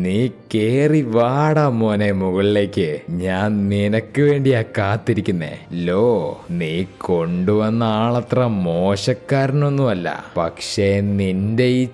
നീ കേറി വാടാ മോനെ മുകളിലേക്ക്. ഞാൻ നിനക്ക് വേണ്ടിയാ കാത്തിരിക്കുന്നേ. ലോ, നീ കൊണ്ടുവന്ന ആളത്ര മോശക്കാരനൊന്നുമല്ല. പക്ഷേ നിന്റെ ഈ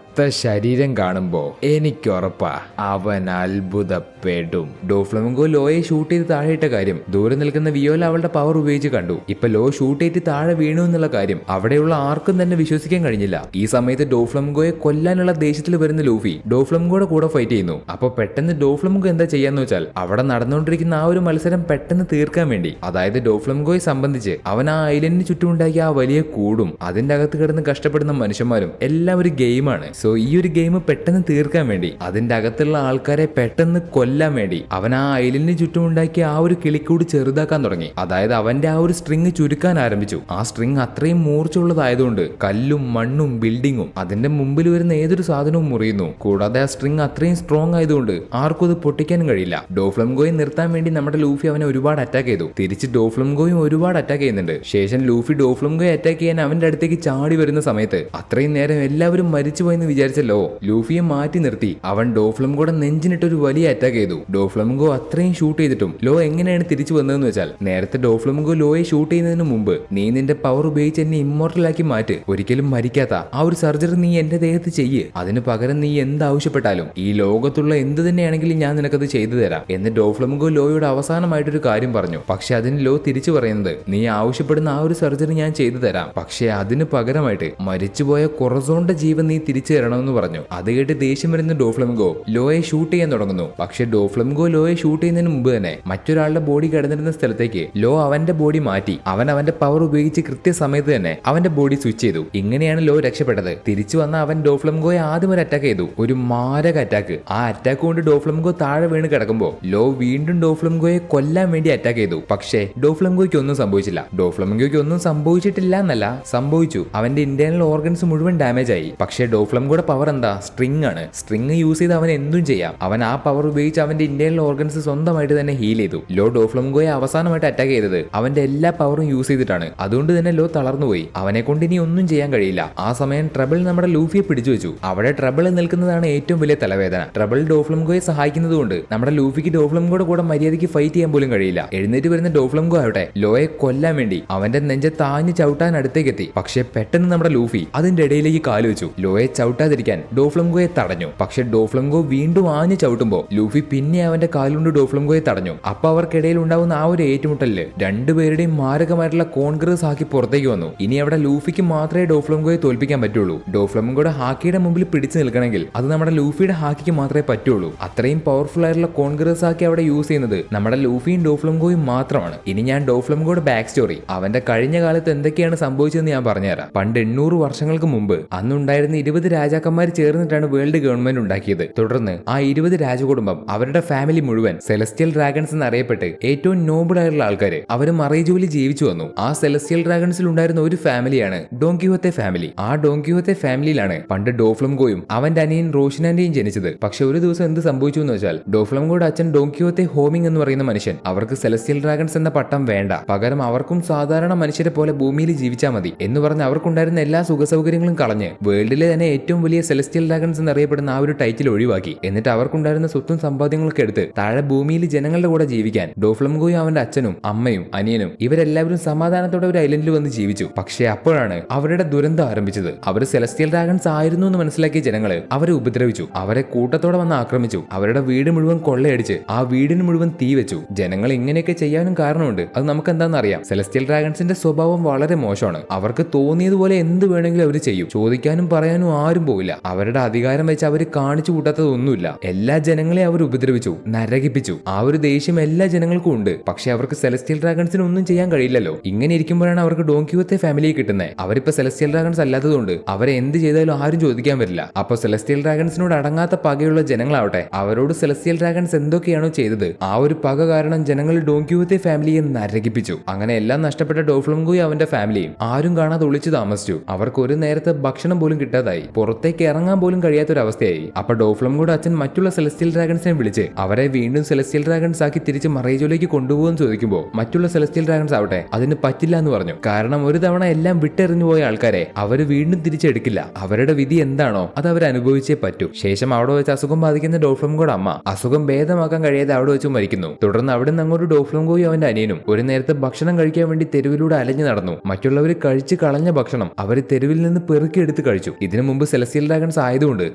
ശരീരം കാണുമ്പോ എനിക്കുറപ്പാ അവൻ അത്ഭുതപ്പെടും. ഡോഫ്ലമിംഗോ ലോയെ ഷൂട്ട് ചെയ്ത് താഴെയിട്ട കാര്യം ദൂരെ നിൽക്കുന്ന വിയോല അവളുടെ പവർ ഉപയോഗിച്ച് കണ്ടു. ഇപ്പൊ ലോ ഷൂട്ട് ചെയ്ത് താഴെ വീണു എന്നുള്ള കാര്യം അവിടെയുള്ള ആർക്കും തന്നെ വിശ്വസിക്കാൻ കഴിഞ്ഞില്ല. ഈ സമയത്ത് ഡോഫ്ലമിംഗോയെ കൊല്ലാനുള്ള ദേഷ്യത്തിൽ വരുന്ന ലൂഫി ഡോഫ്ലമിംഗോയുടെ കൂടെ ഫൈറ്റ് ചെയ്യുന്നു. അപ്പൊ പെട്ടെന്ന് ഡോഫ്ലമിംഗോ എന്താ ചെയ്യാന്ന് വെച്ചാൽ അവിടെ നടന്നുകൊണ്ടിരിക്കുന്ന ആ ഒരു മത്സരം പെട്ടെന്ന് തീർക്കാൻ വേണ്ടി, അതായത് ഡോഫ്ലമിംഗോയെ സംബന്ധിച്ച് അവൻ ആ ഐലൻഡിന് ചുറ്റുമുണ്ടാക്കിയ ആ വലിയ കൂടും അതിന്റെ അകത്ത് കിടന്ന് കഷ്ടപ്പെടുന്ന മനുഷ്യന്മാരും എല്ലാം ഒരു ഗെയിമാണ്. സോ ഈ ഒരു ഗെയിം പെട്ടെന്ന് തീർക്കാൻ വേണ്ടി, അതിന്റെ അകത്തുള്ള ആൾക്കാരെ പെട്ടെന്ന് കൊല്ലാൻ വേണ്ടി അവൻ ആ ഐലൻഡിന് ചുറ്റുമുണ്ടാക്കിയ ആ ഒരു കിളിക്കൂട് ചെറുതാക്കാൻ തുടങ്ങി. അതായത് അവന്റെ ആ ഒരു സ്ട്രിങ് ചുരുക്കാൻ ആരംഭിച്ചു. ആ സ്ട്രിങ് അത്രയും മൂർച്ചയുള്ളതായതുകൊണ്ട് കല്ലും മണ്ണും ബിൽഡിങ്ങും അതിന്റെ മുമ്പിൽ വരുന്ന ഏതൊരു സാധനവും മുറിയുന്നു. കൂടാതെ ആ സ്ട്രിങ് അത്രയും സ്ട്രോങ് ആയതുകൊണ്ട് ആർക്കും അത് പൊട്ടിക്കാനും കഴിയില്ല. ഡോഫ്ലമിംഗോയെ നിർത്താൻ വേണ്ടി നമ്മുടെ ലൂഫി അവനെ ഒരുപാട് അറ്റാക്ക് ചെയ്തു. തിരിച്ച് ഡോഫ്ലമിംഗോയും ഒരുപാട് അറ്റാക്ക് ചെയ്യുന്നുണ്ട്. ശേഷം ലൂഫി ഡോഫ്ലമിംഗോയെ അറ്റാക്ക് ചെയ്യാൻ അവന്റെ അടുത്തേക്ക് ചാടി വരുന്ന സമയത്ത് അത്രയും നേരം എല്ലാവരും മരിച്ചുപോയെന്ന് വിചാരിച്ചല്ലോ, ലൂഫിയെ മാറ്റി നിർത്തി അവൻ ഡോഫ്ലമിംഗോയുടെ നെഞ്ചിനിട്ട് ഒരു വലിയ അറ്റാക്ക് ചെയ്തു. ഡോഫ്ലമിംഗോ അത്രയും ഷൂട്ട് ചെയ്തിട്ടും ലോ എങ്ങനെയാണ് തിരിച്ചു വന്നതെന്ന് വെച്ചാൽ, നേരത്തെ ഡോഫ്ലമിംഗോ ലോയെ ഷൂട്ട് ചെയ്യുന്നതിന് മുമ്പ് നീ നിന്റെ പവർ ഉപയോഗിച്ച് എന്നെ ഇമ്മോർട്ടലാക്കി മാറ്റ്, ഒരിക്കലും മരിക്കാത്ത ആ ഒരു സർജറി നീ എന്റെ ദേഹത്ത് ചെയ്യ്, അതിന് പകരം നീ എന്താവശ്യപ്പെട്ടാലും ഈ ലോകത്തുള്ള എന്ത് തന്നെയാണെങ്കിലും ഞാൻ നിനക്കത് ചെയ്തു തരാം എന്ന് ഡോഫ്ലമിംഗോ ലോയോട് അവസാനമായിട്ടൊരു കാര്യം പറഞ്ഞു. പക്ഷെ അതിന് ലോ തിരിച്ചു പറയുന്നത്, നീ ആവശ്യപ്പെടുന്ന ആ ഒരു സർജറി ഞാൻ ചെയ്തു തരാം, പക്ഷെ അതിന് പകരമായിട്ട് മരിച്ചുപോയ കൊറസോണിന്റെ ജീവൻ നീ തിരിച്ചു തരണമെന്ന് പറഞ്ഞു. അത് കേട്ട് ദേഷ്യം വരുന്ന ഡോഫ്ലമിംഗോ ലോയെ ഷൂട്ട് ചെയ്യാൻ തുടങ്ങുന്നു. പക്ഷെ ഡോഫ്ലമിംഗോ ലോയെ ഷൂട്ട് ചെയ്യുന്നതിന് മുമ്പ് തന്നെ മറ്റൊരാളുടെ ബോഡി കിടന്നിരുന്ന സ്ഥലത്തേക്ക് ലോ അവന്റെ ബോഡി മാറ്റി അവൻ അവന്റെ പവർ ഉപയോഗിച്ച് കൃത്യസമയത്ത് തന്നെ അവന്റെ ബോഡി സ്വിച്ച് ചെയ്തു. ഇങ്ങനെയാണ് ലോ രക്ഷപ്പെട്ടത്. തിരിച്ചു വന്ന അവൻ ഡോഫ്ലമിംഗോയെ ആദ്യം ഒരു അറ്റാക്ക് ചെയ്തു, ഒരു മാരക അറ്റാക്ക്. ആ അറ്റാക്ക് കൊണ്ട് ഡോഫ്ലമിംഗോ താഴെ വീണ് കിടക്കുമ്പോൾ ലോ വീണ്ടും ഡോഫ്ലമിംഗോയെ കൊല്ലാൻ വേണ്ടി അറ്റാക്ക് ചെയ്തു. പക്ഷേ ഡോഫ്ലമിംഗോയ്ക്ക് ഒന്നും സംഭവിച്ചില്ല. ഡോഫ്ലമിംഗോയ്ക്ക് ഒന്നും സംഭവിച്ചിട്ടില്ല എന്നല്ല, സംഭവിച്ചു. അവന്റെ ഇന്റേണൽ ഓർഗൻസ് മുഴുവൻ ഡാമേജ് ആയി. പക്ഷേ ഡോഫ്ലമിംഗോയുടെ പവർ എന്താ? സ്ട്രിങ് ആണ്. സ്ട്രിങ് യൂസ് ചെയ്ത് അവൻ എന്തും ചെയ്യാം. അവൻ ആ പവർ ഉപയോഗിച്ച് അവന്റെ ഇന്റേണൽ ഓർഗൻസ് സ്വന്തമായിട്ട് തന്നെ ഹീൽ ചെയ്തു. ലോ ഡോഫ്ലമിംഗോയെ അവസാനമായിട്ട് അറ്റാക്ക് ചെയ്തത് അവന്റെ എല്ലാ പവറും യൂസ് ചെയ്തിട്ടാണ്. അതുകൊണ്ട് തന്നെ ലോ തളർന്നുപോയി. അവനെ കൊണ്ട് ഇനി ഒന്നും ചെയ്യാൻ കഴിയില്ല. ആ സമയം ട്രബിൾ നമ്മുടെ ലൂഫിയെ പിടിച്ചു വെച്ചു. അവിടെ ട്രബിൾ നിൽക്കുന്നതാണ് ഏറ്റവും വലിയ തലവേദന. ട്രബിൾ ഡോഫ്ലമിംഗോയെ സഹായിക്കുന്നത് കൊണ്ട് നമ്മുടെ ലൂഫിക്ക് ഡോഫ്ലമിംഗോയുടെ കൂടെ മര്യാദയ്ക്ക് ഫൈറ്റ് ചെയ്യാൻ പോലും കഴിയില്ല. എഴുന്നേറ്റ് വരുന്ന ഡോഫ്ലമിംഗോ ആവട്ടെ ലോയെ കൊല്ലാൻ വേണ്ടി അവന്റെ നെഞ്ച താഞ്ഞ് ചവിട്ടാൻ അടുത്തേക്ക് എത്തി. പക്ഷെ പെട്ടെന്ന് നമ്മുടെ ലൂഫി അതിന്റെ ഇടയിലേക്ക് കാല് വെച്ചു. ലോയെ ചവിട്ടാതിരിക്കാൻ ഡോഫ്ലമിംഗോയെ തടഞ്ഞു. പക്ഷെ ഡോഫ്ലമിംഗോ വീണ്ടും ആഞ്ഞു ചവിട്ടുമ്പോൾ ലൂഫി പിന്നെ അവന്റെ കാലുകൊണ്ട് ഡോഫ്ലമിംഗോയെ തടഞ്ഞു. അപ്പൊ അവർക്കിടയിൽ ഉണ്ടാവുന്ന ആ ഒരു ഏറ്റുമുട്ടലില് രണ്ടുപേരുടെയും മാരകമായിട്ടുള്ള കോൺഗ്രസ് ആക്കി പുറത്തേക്ക് വന്നു. ഇനി അവിടെ ലൂഫിക്ക് മാത്രമേ ഡോഫ്ലമിംഗോയെ തോൽപ്പിക്കാൻ പറ്റുള്ളൂ. ഡോഫ്ലമിംഗോയുടെ ഹാക്കിയുടെ മുമ്പിൽ പിടിച്ചു നിൽക്കണമെങ്കിൽ അത് നമ്മുടെ ലൂഫിയുടെ ഹാക്കിക്ക് മാത്രമേ പറ്റുള്ളൂ. അത്രയും പവർഫുൾ ആയിട്ടുള്ള കോൺഗ്രസ് ആക്കി അവിടെ യൂസ് ചെയ്യുന്നത് നമ്മുടെ ലൂഫിയും ഡോഫ്ലമിംഗോയും മാത്രമാണ്. ഇനി ഞാൻ ഡോഫ്ലമിംഗോയുടെ ബാക്ക് സ്റ്റോറി, അവന്റെ കഴിഞ്ഞ കാലത്ത് എന്തൊക്കെയാണ് സംഭവിച്ചതെന്ന് ഞാൻ പറഞ്ഞുതരാം. പണ്ട് 800 വർഷങ്ങൾക്ക് മുമ്പ് അന്നുണ്ടായിരുന്ന 20 രാജാക്കന്മാർ ചേർന്നിട്ടാണ് വേൾഡ് ഗവൺമെന്റ് ഉണ്ടാക്കിയത്. തുടർന്ന് ആ 20 രാജകുടുംബം അവരുടെ ഫാമിലി മുഴുവൻ സെലസ്റ്റിയൽ ഡ്രാഗൺസ് എന്നറിയപ്പെട്ട് ഏറ്റവും നോബിൾ ആയിട്ടുള്ള ആൾക്കാർ അവർ മറൈജോലി ജീവിച്ചു വന്നു. ആ സെലസ്റ്റിയൽ ഡ്രാഗൺസിൽ ഉണ്ടായിരുന്ന ഒരു ഫാമിലിയാണ് ഡോൺ ക്വിഹോത്തെ ഫാമിലി. ആ ഡോൺ ക്വിഹോത്തെ ഫാമിലിയിലാണ് പണ്ട് ഡോഫ്ലമിംഗോയും അവന്റെ അനിയൻ റോഷിനാന്റെയും ജനിച്ചത്. പക്ഷെ ഒരു ദിവസം എന്ത് സംഭവിച്ചു എന്ന് വെച്ചാൽ, ഡോഫ്ലമിംഗോയുടെ അച്ഛൻ ഡോൺ ക്വിഹോത്തെ ഹോമിംഗ് എന്ന് പറയുന്ന മനുഷ്യൻ അവർക്ക് സെലസ്റ്റിയൽ ഡ്രാഗൺസ് എന്ന പട്ടം വേണ്ട, പകരം അവർക്കും സാധാരണ മനുഷ്യരെ പോലെ ഭൂമിയിൽ ജീവിച്ചാൽ മതി എന്ന് പറഞ്ഞ് അവർക്കുണ്ടായിരുന്ന എല്ലാ സുഖസൗകര്യങ്ങളും കളഞ്ഞ് വേൾഡിലെ തന്നെ ഏറ്റവും വലിയ സെലസ്റ്റിയൽ ഡ്രാഗൺസ് എന്നറിയപ്പെടുന്ന ആ ഒരു ടൈറ്റിൽ ഒഴിവാക്കി. എന്നിട്ട് അവർക്കുണ്ടായിരുന്ന സ്വത്തും സമ്പാദ്യങ്ങളൊക്കെ എടുത്ത് താഴെ ഭൂമിയിൽ ജനങ്ങളുടെ കൂടെ ജീവിക്കാൻ ഡോഫ്ലമിംഗോയും അവന്റെ അച്ഛനും അമ്മയും അനിയനും ഇവരെല്ലാവരും സമാധാനത്തോടെ ഒരു ഐലൻഡിൽ വന്ന് ജീവിച്ചു. പക്ഷേ അപ്പോഴാണ് അവരുടെ ദുരന്തം ആരംഭിച്ചത്. അവർ സെലസ്റ്റിയൽ ഡ്രാഗൺസ് ആയിരുന്നു എന്ന് മനസ്സിലാക്കിയ ജനങ്ങൾ അവരെ ഉപദ്രവിച്ചു. അവരെ കൂട്ടത്തോടെ വന്ന് ആക്രമിച്ചു. അവരുടെ വീട് മുഴുവൻ കൊള്ളയടിച്ച് ആ വീടിന് മുഴുവൻ തീ വെച്ചു. ജനങ്ങൾ ഇങ്ങനെയൊക്കെ ചെയ്യാനും കാരണമുണ്ട്. അത് നമുക്ക് എന്താണെന്ന് അറിയാം. സെലസ്റ്റിയൽ ഡ്രാഗൺസിന്റെ സ്വഭാവം വളരെ മോശമാണ്. അവർക്ക് തോന്നിയതുപോലെ എന്ത് വേണമെങ്കിലും അവർ ചെയ്യും. ചോദിക്കാനും പറയാനും ആരും പോവില്ല. അവരുടെ അധികാരം വെച്ച് അവർ കാണിച്ചു കൂട്ടാത്തതൊന്നുമില്ല. എല്ലാ ജനങ്ങളെ അവർ ഉപദ്രവിച്ചു, നരകിപ്പിച്ചു. ആ ഒരു ദേഷ്യം എല്ലാ ജനങ്ങൾക്കും ഉണ്ട്. പക്ഷെ അവർക്ക് സെലസ്റ്റിയൽ ഡ്രാഗൺസിന് ഒന്നും ചെയ്യാൻ കഴിയില്ലല്ലോ. ഇങ്ങനെ ഇരിക്കുമ്പോഴാണ് അവർക്ക് ഡോൺ ക്വിഹോത്തെ ഫാമിലിയെ കിട്ടുന്നത്. അവരിപ്പോ സെലസ്റ്റിയൽ ഡ്രാഗൺസ് അല്ലാത്തതുകൊണ്ട് അവരെ എന്ത് ചെയ്താലും ആരും ചോദിക്കാൻ വരില്ല. അപ്പൊ സെലസ്റ്റിയൽ ഡ്രാഗൺസിനോട് അടങ്ങാത്ത പകയുള്ള ജനങ്ങളാവട്ടെ അവരോട് സെലസ്റ്റിയൽ ഡ്രാഗൺസ് എന്തൊക്കെയാണോ ചെയ്തത് ആ ഒരു പക കാരണം ജനങ്ങൾ ഡോൺ ക്വിഹോത്തെ ഫാമിലിയെ നരകിപ്പിച്ചു. അങ്ങനെ എല്ലാം നഷ്ടപ്പെട്ട ഡോഫ്ലമിംഗോയും അവന്റെ ഫാമിലിയും ആരും കാണാതെ ഒളിച്ചു താമസിച്ചു. അവർക്ക് ഒരു നേരത്തെ ഭക്ഷണം പോലും കിട്ടാതായി. പുറത്തു പുറത്തേക്ക് ഇറങ്ങാൻ പോലും കഴിയാത്തൊരവസ്ഥയായി. അപ്പൊ ഡോഫ്ലംഗോയുടെ അച്ഛൻ മറ്റുള്ള സെലസ്റ്റിയൽ ഡ്രാഗൺസിനെ വിളിച്ച് അവരെ വീണ്ടും സെലസ്റ്റിയൽ ഡ്രാഗൺസ് ആക്കി തിരിച്ച് മറൈജോയിലേക്ക് കൊണ്ടുപോകുമെന്ന് ചോദിക്കുമ്പോൾ മറ്റുള്ള സെലസ്റ്റിയൽ ഡ്രാഗൺസ് ആവട്ടെ അതിന് പറ്റില്ല എന്ന് പറഞ്ഞു. കാരണം ഒരു തവണ എല്ലാം വിട്ടെറിഞ്ഞു പോയ ആൾക്കാരെ അവര് വീണ്ടും തിരിച്ചെടുക്കില്ല. അവരുടെ വിധി എന്താണോ അത് അവർ അനുഭവിച്ചേ പറ്റൂ. ശേഷം അവിടെ വെച്ച് അസുഖം ബാധിക്കുന്ന ഡോഫ്ലംഗോയുടെ അമ്മ അസുഖം ഭേദമാക്കാൻ കഴിയാതെ അവിടെ വെച്ച് മരിക്കുന്നു. തുടർന്ന് അവിടെ നിന്ന് അങ്ങോട്ട് ഡോഫ്ലംഗോയും അവന്റെ അനിയനും ഒരു നേരത്തെ ഭക്ഷണം കഴിക്കാൻ വേണ്ടി തെരുവിലൂടെ അലഞ്ഞു നടന്നു. മറ്റുള്ളവർ കഴിച്ച് കളഞ്ഞ ഭക്ഷണം അവർ തെരുവിൽ നിന്ന് പെറുക്കിയെടുത്ത് കഴിച്ചു. ഇതിനു മുമ്പ് സെലസ്റ്റിയൽ ഡ്രാഗൺസ് ആയതുകൊണ്ട്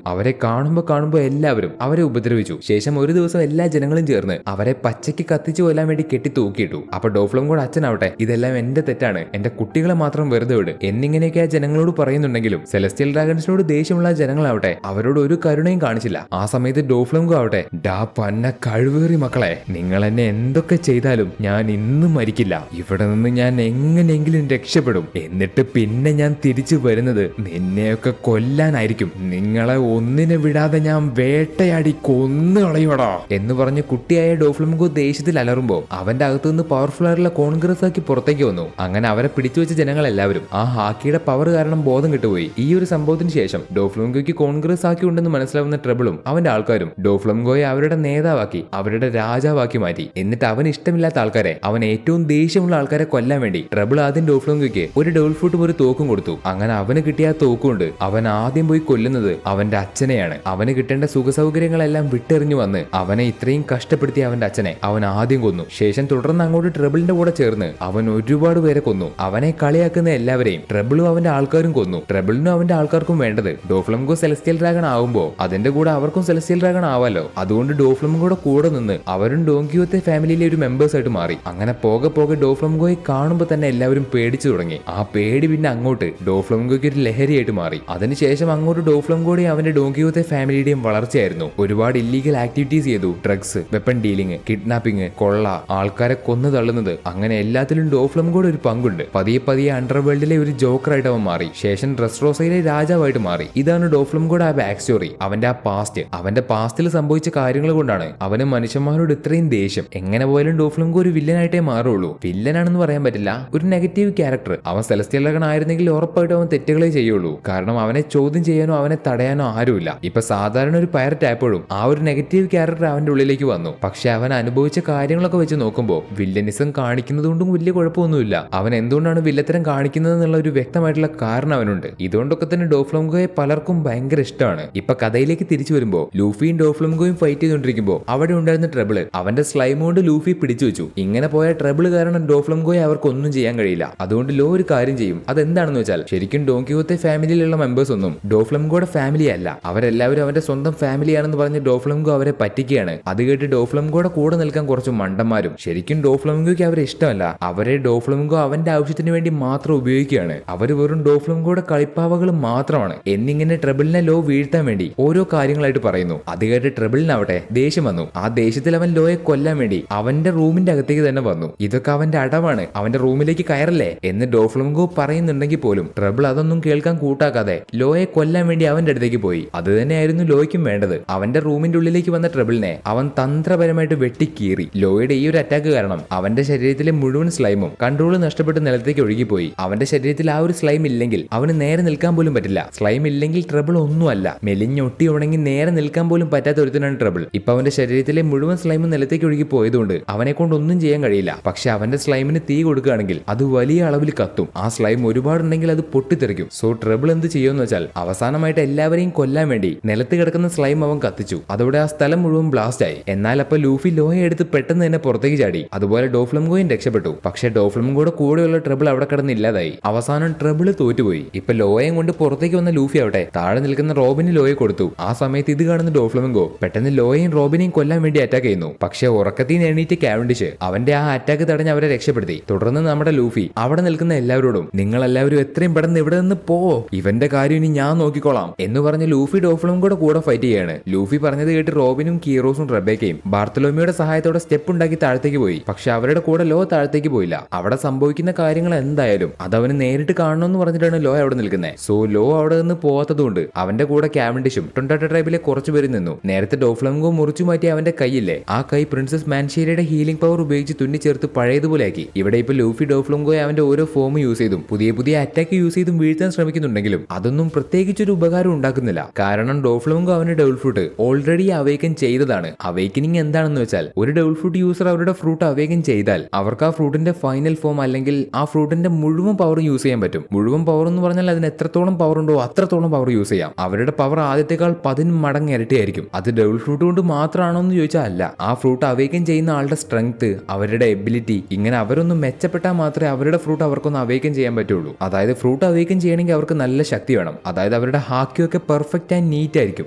അവരെ കാണുമ്പോൾ എല്ലാവരും അവരെ ഉപദ്രവിച്ചു. ശേഷം ഒരു ദിവസം എല്ലാ ജനങ്ങളും ചേർന്ന് അവരെ പച്ചയ്ക്ക് കത്തിച്ചു കൊല്ലാൻ വേണ്ടി കെട്ടി തൂക്കിയിട്ടു. അപ്പൊ ഡോഫ്ലംഗോയുടെ അച്ഛനാവട്ടെ ഇതെല്ലാം എന്റെ തെറ്റാണ്, എന്റെ കുട്ടികളെ മാത്രം വെറുതെ വിട് എന്നിങ്ങനെയൊക്കെ ആ ജനങ്ങളോട് പറയുന്നുണ്ടെങ്കിലും സെലസ്റ്റിയൽ ഡ്രാഗൺസിനോട് ദേഷ്യമുള്ള ജനങ്ങളാവട്ടെ അവരോട് ഒരു കരുണയും കാണിച്ചില്ല. ആ സമയത്ത് ഡോഫ്ലംഗോ ആവട്ടെ ഡാ പന്ന കഴിവേറി മക്കളെ, നിങ്ങൾ എന്നെ എന്തൊക്കെ ചെയ്താലും ഞാൻ ഇന്നും മരിക്കില്ല. ഇവിടെ നിന്ന് ഞാൻ എങ്ങനെയെങ്കിലും രക്ഷപ്പെടും. എന്നിട്ട് പിന്നെ ഞാൻ തിരിച്ചു വരുന്നത് നിന്നെയൊക്കെ കൊല്ലാനായിരിക്കും. നിങ്ങളെ ഒന്നിനെ വിടാതെ ഞാൻ വേട്ടയാടി കൊന്നു കളയോടാ എന്ന് പറഞ്ഞ് കുട്ടിയായ ഡോഫ്ലംഗോ ദേഷ്യത്തിൽ അലറുമ്പോ അവന്റെ അകത്തു നിന്ന് പവർഫുൾ ആയിട്ടുള്ള കോൺഗ്രസ് ആക്കി പുറത്തേക്ക് വന്നു. അങ്ങനെ അവരെ പിടിച്ചു വെച്ച ജനങ്ങൾ എല്ലാവരും ആ ഹാക്കിയുടെ പവർ കാരണം ബോധം കിട്ടുപോയി. ഈ ഒരു സംഭവത്തിന് ശേഷം ഡോഫ്ലംഗോയ്ക്ക് കോൺഗ്രസ് ആക്കി ഉണ്ടെന്ന് മനസ്സിലാവുന്ന ട്രബിളും അവന്റെ ആൾക്കാരും ഡോഫ്ലംഗോയെ അവരുടെ നേതാവാക്കി അവരുടെ രാജാവാക്കി മാറ്റി. എന്നിട്ട് അവന് ഇഷ്ടമില്ലാത്ത ആൾക്കാരെ, അവൻ ഏറ്റവും ദേഷ്യമുള്ള ആൾക്കാരെ കൊല്ലാൻ വേണ്ടി ട്രബിൾ ആദ്യം ഡോഫ്ലംഗോയ്ക്ക് ഒരു ഡബിൾ ഫുട്ടും ഒരു തോക്കും കൊടുത്തു. അങ്ങനെ അവന് കിട്ടിയ ആ തോക്കുകൊണ്ട് അവൻ ആദ്യം പോയി കൊല്ലുന്നത് അവന്റെ അച്ഛനെയാണ്. അവന് കിട്ടേണ്ട സുഖസൗകര്യങ്ങളെല്ലാം വിട്ടെറിഞ്ഞു വന്ന് അവനെ ഇത്രയും കഷ്ടപ്പെടുത്തിയ അവന്റെ അച്ഛനെ അവൻ ആദ്യം കൊന്നു. ശേഷം തുടർന്ന് അങ്ങോട്ട് ട്രബിളിന്റെ കൂടെ ചേർന്ന് അവൻ ഒരുപാട് പേരെ കൊന്നു. അവനെ കളിയാക്കുന്ന എല്ലാവരെയും ട്രബിളും അവന്റെ ആൾക്കാരും കൊന്നു. ട്രബിളിനും അവന്റെ ആൾക്കാർക്കും വേണ്ടത് ഡോഫ്ലംഗോ സെലസ്റ്റിയൽ ഡ്രാഗൺ ആവുമ്പോ അതിന്റെ കൂടെ അവർക്കും സെലസ്റ്റിയൽ ഡ്രാഗൺ ആവാലോ. അതുകൊണ്ട് ഡോഫ്ലംഗോയുടെ കൂടെ നിന്ന് അവരും ഡോങ്കിയോത്തെ ഫാമിലിയിലെ ഒരു മെമ്പേഴ്സ് ആയിട്ട് മാറി. അങ്ങനെ പോകെ പോകെ ഡോഫ്ലംഗോയെ കാണുമ്പോൾ തന്നെ എല്ലാവരും പേടിച്ചു തുടങ്ങി. ആ പേടി പിന്നെ അങ്ങോട്ട് ഡോഫ്ലംഗോയ്ക്ക് ഒരു ലഹരിയായിട്ട് മാറി. അതിനുശേഷം അങ്ങോട്ട് ഡോഫ്ലംഗോയുടെയും അവന്റെ ഡോങ്കിയോത്തെ ഫാമിലിയുടെയും വളർച്ചയായിരുന്നു. ഒരുപാട് ഇല്ലീഗൽ ആക്ടിവിറ്റീസ് ചെയ്തു. ഡ്രഗ്സ്, വെപ്പൺ ഡീലിംഗ്, കിഡ്നാപ്പിംഗ്, കൊള്ള, ആൾക്കാരെ കൊന്നു തള്ളുന്നത്, അങ്ങനെ എല്ലാത്തിലും ഡോഫ്ലംഗോയുടെ ഒരു പങ്കുണ്ട്. പതിയെ പതിയെ അണ്ടർവേൾഡിലെ ഒരു ജോക്കറായിട്ട് അവൻ മാറി. ശേഷം ഡ്രസ്റോസയിലെ രാജാവായിട്ട് മാറി. ഇതാണ് ഡോഫ്ലംഗോയുടെ ആ ബാക്ക് സ്റ്റോറി. അവന്റെ ആ പാസ്റ്റ്, അവന്റെ പാസ്റ്റിൽ സംഭവിച്ച കാര്യങ്ങൾ കൊണ്ടാണ് അവന് മനുഷ്യന്മാരോട് ഇത്രയും ദേഷ്യം. എങ്ങനെ പോയാലും ഡോഫ്ലംഗോ ഒരു വില്ലനായിട്ടേ മാറുള്ളൂ. വില്ലനാണെന്ന് പറയാൻ പറ്റില്ല, ഒരു നെഗറ്റീവ് ക്യാരക്ടർ. അവൻ സെലസ്റ്റിയൽ ഡ്രാഗൺ ആയിരുന്നെങ്കിൽ ഉറപ്പായിട്ടും അവൻ തെറ്റുകളെ ചെയ്യുള്ളൂ. കാരണം അവനെ ചോദ്യം ചെയ്യാനോ അവനെ തടയാനോ ആരുമില്ല. ഇപ്പൊ സാധാരണ ഒരു പൈററ്റ് ആയപ്പോഴും ആ ഒരു നെഗറ്റീവ് ക്യാരക്ടർ അവന്റെ ഉള്ളിലേക്ക് വന്നു. പക്ഷെ അവൻ അനുഭവിച്ച കാര്യങ്ങളൊക്കെ വെച്ച് നോക്കുമ്പോൾ വില്ലനിസം കാണിക്കുന്നത് കൊണ്ടും വലിയ കുഴപ്പമൊന്നുമില്ല. അവൻ എന്തുകൊണ്ടാണ് വില്ലത്തരം കാണിക്കുന്നത് എന്നുള്ള ഒരു വ്യക്തമായിട്ടുള്ള കാരണം അവനുണ്ട്. ഇതുകൊണ്ടൊക്കെ തന്നെ ഡോഫ്ലംഗോയെ പലർക്കും ഭയങ്കര ഇഷ്ടമാണ്. ഇപ്പൊ കഥയിലേക്ക് തിരിച്ചു വരുമ്പോൾ ലൂഫിയും ഡോഫ്ലംഗോയും ഫൈറ്റ് ചെയ്തുകൊണ്ടിരിക്കുമ്പോൾ അവിടെ ഉണ്ടായിരുന്ന ട്രബിള് അവന്റെ സ്ലൈം കൊണ്ട് ലൂഫി പിടിച്ചു വെച്ചു. ഇങ്ങനെ പോയ ട്രബിള് കാരണം ഡോഫ്ലംഗോയെ അവർക്കൊന്നും ചെയ്യാൻ കഴിയില്ല. അതുകൊണ്ട് ലോ ഒരു കാര്യം ചെയ്യും. അതെന്താണെന്ന് വെച്ചാൽ ശരിക്കും ഡോങ്കിയോത്തെ ഫാമിലിയിലുള്ള മെമ്പേഴ്സ് ഒന്നും ഡോഫ്ലംഗോയുടെ ഫാമിലി അല്ല. അവരെല്ലാവരും അവന്റെ സ്വന്തം ഫാമിലിയാണെന്ന് പറഞ്ഞ് ഡോഫ്ലംഗോ അവരെ പറ്റിക്കുകയാണ്. അത് കേട്ട് ഡോഫ്ലംഗോയുടെ കൂടെ നിൽക്കാൻ കുറച്ച് മണ്ടന്മാരും ശരിക്കും ഡോഫ്ലംഗോയ്ക്ക് അവരെ ഇഷ്ടമല്ല. അവരെ ഡോഫ്ലംഗോ അവന്റെ ആവശ്യത്തിന് വേണ്ടി മാത്രം ഉപയോഗിക്കുകയാണ്. അവർ വെറും ഡോഫ്ലംഗോയുടെ കളിപ്പാവകൾ മാത്രമാണ് എന്നിങ്ങനെ ട്രബിളിനെ ലോ വീഴ്ത്താൻ വേണ്ടി ഓരോ കാര്യങ്ങളായിട്ട് പറയുന്നു. അത് കേട്ട് ട്രബിളിനാവട്ടെ ദേഷ്യം വന്നു. ആ ദേഷ്യത്തിൽ അവൻ ലോയെ കൊല്ലാൻ വേണ്ടി അവന്റെ റൂമിന്റെ അകത്തേക്ക് തന്നെ വന്നു. ഇതൊക്കെ അവന്റെ അടവാണ്, അവന്റെ റൂമിലേക്ക് കയറല്ലേ എന്ന് ഡോഫ്ലംഗോ പറയുന്നുണ്ടെങ്കിൽ പോലും ട്രബിൾ അതൊന്നും കേൾക്കാൻ കൂട്ടാക്കാതെ ലോയെ കൊല്ലാൻ വേണ്ടി അവന്റെ അടുത്തേക്ക് പോയി. അത് തന്നെയായിരുന്നു ലോയ്ക്കും വേണ്ടത്. അവന്റെ റൂമിന്റെ ഉള്ളിലേക്ക് വന്ന ട്രബിളിനെ അവൻ തന്ത്രപരമായിട്ട് വെട്ടിക്കീറി. ലോയുടെ ഈ ഒരു അറ്റാക്ക് കാരണം അവന്റെ ശരീരത്തിലെ മുഴുവൻ സ്ലൈമും കൺട്രോൾ നഷ്ടപ്പെട്ട് നിലത്തേക്ക് ഒഴുകിപ്പോയി. അവന്റെ ശരീരത്തിൽ ആ ഒരു സ്ലൈം ഇല്ലെങ്കിൽ അവന് നേരെ നിൽക്കാൻ പോലും പറ്റില്ല. സ്ലൈം ഇല്ലെങ്കിൽ ട്രബിൾ ഒന്നുമല്ല, മെലിഞ്ഞൊട്ടി ഉണങ്ങി നേരെ നിൽക്കാൻ പോലും പറ്റാത്ത ഒരുത്തനാണ് ട്രബിൾ. ഇപ്പൊ അവന്റെ ശരീരത്തിലെ മുഴുവൻ സ്ലൈമും നിലത്തേക്ക് ഒഴുകി പോയതുകൊണ്ട് അവനെ കൊണ്ട് ഒന്നും ചെയ്യാൻ കഴിയില്ല. പക്ഷെ അവന്റെ സ്ലൈമിന് തീ കൊടുക്കുകയാണെങ്കിൽ അത് വലിയ അളവിൽ കത്തും. ആ സ്ലൈം ഒരുപാടുണ്ടെങ്കിൽ അത് പൊട്ടിത്തെറിക്കും. സോ ട്രബിൾ എന്ത് ചെയ്യുമെന്ന് വെച്ചാൽ അവസാനമായിട്ട് എല്ലാവരെയും കൊല്ലാൻ വേണ്ടി നിലത്ത് കിടക്കുന്ന സ്ലൈം അവൻ കത്തിച്ചു. അതോടെ ആ സ്ഥലം മുഴുവൻ ബ്ലാസ്റ്റ് ആയി. എന്നാൽ അപ്പൊ ലൂഫി ലോയെ എടുത്ത് പെട്ടെന്ന് തന്നെ പുറത്തേക്ക് ചാടി. അതുപോലെ ഡോഫ്ലംഗോയും രക്ഷപ്പെട്ടു. പക്ഷെ ഡോഫ്ലംഗോയുടെ കൂടെയുള്ള ട്രബിൾ അവിടെ കിടന്ന് ഇല്ലാതായി. അവസാനം ട്രബിൾ തോറ്റുപോയി. ഇപ്പൊ ലോയെയും കൊണ്ട് പുറത്തേക്ക് വന്ന ലൂഫി ആവട്ടെ താഴെ നിൽക്കുന്ന റോബിന് ലോയെ കൊടുത്തു. ആ സമയത്ത് ഇത് കാണുന്ന ഡോഫ്ലംഗോ പെട്ടെന്ന് ലോയെയും റോബിനെയും കൊല്ലാൻ വേണ്ടി അറ്റാക്ക് ചെയ്യുന്നു. പക്ഷെ ഉറക്കത്തിൽ നിന്ന് എണീറ്റ് കാവൻഡിഷ് അവന്റെ ആ അറ്റാക്ക് തടഞ്ഞ് അവരെ രക്ഷപ്പെടുത്തി. തുടർന്ന് നമ്മുടെ ലൂഫി അവിടെ നിൽക്കുന്ന എല്ലാവരോടും നിങ്ങൾ എല്ലാവരും എത്രയും പെട്ടെന്ന് ഇവിടെ നിന്ന് പോ, ഇവന്റെ കാര്യം ഇനി ഞാൻ നോക്കിക്കോളാം എന്ന് പറഞ്ഞ് ലൂഫി ഡോഫ്ലംഗോയുടെ കൂടെ ഫൈറ്റ് ചെയ്യാണ്. ലൂഫി പറഞ്ഞത് കേട്ട് റോബിനും കീറോസും റെബേക്കയും ബാർത്തലോമിയുടെ സഹായത്തോടെ സ്റ്റെപ്പ് ഉണ്ടാക്കി താഴത്തേക്ക് പോയി. പക്ഷെ അവരുടെ കൂടെ ലോ താഴത്തേക്ക് പോയില്ല. അവിടെ സംഭവിക്കുന്ന കാര്യങ്ങൾ എന്തായാലും അതവന് നേരിട്ട് കാണണമെന്ന് പറഞ്ഞിട്ടാണ് ലോ അവിടെ നിൽക്കുന്നത്. സോ ലോ അവിടെ നിന്ന് പോവാത്തതുകൊണ്ട് അവന്റെ കൂടെ കാവൻഡിഷും ടൊണ്ടാട്ട ട്രൈബിലെ കുറച്ചു പേര് നിന്നു. നേരത്തെ ഡോഫ്ലംഗോ മുറിച്ചു മാറ്റി അവന്റെ കൈയില്ലേ, ആ കൈ പ്രിൻസസ് മാൻഷീരയുടെ ഹീലിംഗ് പവർ ഉപയോഗിച്ച് തുന്നി ചേർത്ത് പഴയതുപോലെ ആക്കി. ഇവിടെ ഇപ്പൊ ലൂഫി ഡോഫ്ലംഗോയെ അവന്റെ ഓരോ ഫോം യൂസ് ചെയ്തും പുതിയ പുതിയ അറ്റാക്ക് യൂസ് ചെയ്തും വീഴ്ത്താൻ ശ്രമിക്കുന്നുണ്ടെങ്കിലും അതൊന്നും പ്രത്യേകിച്ച് പ്രത്യേകിച്ചൊരു ഉപകാരം ഉണ്ടാക്കുന്നില്ല. കാരണം ഡോഫ്ലമിംഗോ അവന്റെ ഡെവിൾ ഫ്രൂട്ട് ഓൾറെഡി അവേക്കൻ ചെയ്തതാണ്. അവേക്കനിങ് എന്താണെന്ന് വെച്ചാൽ ഒരു ഡെവിൾ ഫ്രൂട്ട് യൂസർ അവരുടെ ഫ്രൂട്ട് അവേക്കൻ ചെയ്താൽ അവർക്ക് ആ ഫ്രൂട്ടിന്റെ ഫൈനൽ ഫോം അല്ലെങ്കിൽ ആ ഫ്രൂട്ടിന്റെ മുഴുവൻ പവർ യൂസ് ചെയ്യാൻ പറ്റും. മുഴുവൻ പവർ എന്ന് പറഞ്ഞാൽ അതിന് എത്രത്തോളം പവർ ഉണ്ടോ അത്രത്തോളം പവർ യൂസ് ചെയ്യാം. അവരുടെ പവർ ആദ്യത്തെക്കാൾ 10 മടങ്ങ് ഇരട്ടിയായിരിക്കും. അത് ഡെവിൾ ഫ്രൂട്ട് കൊണ്ട് മാത്രമാണോ എന്ന് ചോദിച്ചാൽ അല്ല. ആ ഫ്രൂട്ട് അവേക്കൻ ചെയ്യുന്ന ആളുടെ സ്ട്രെങ്ത്, അവരുടെ എബിലിറ്റി, ഇങ്ങനെ അവരൊന്ന് മെച്ചപ്പെട്ടാൽ മാത്രമേ അവരുടെ ഫ്രൂട്ട് അവർക്കൊന്ന് അവേക്കൻ ചെയ്യാൻ പറ്റുള്ളൂ. അതായത് ഫ്രൂട്ട് അവേക്കൻ ചെയ്യണമെങ്കിൽ അവർക്ക് നല്ല ശക്തി വേണം. അതായത് അവരുടെ ഹാക്കിയൊക്കെ പെർഫെക്റ്റ് ആൻഡ് നീറ്റ് ആയിരിക്കും.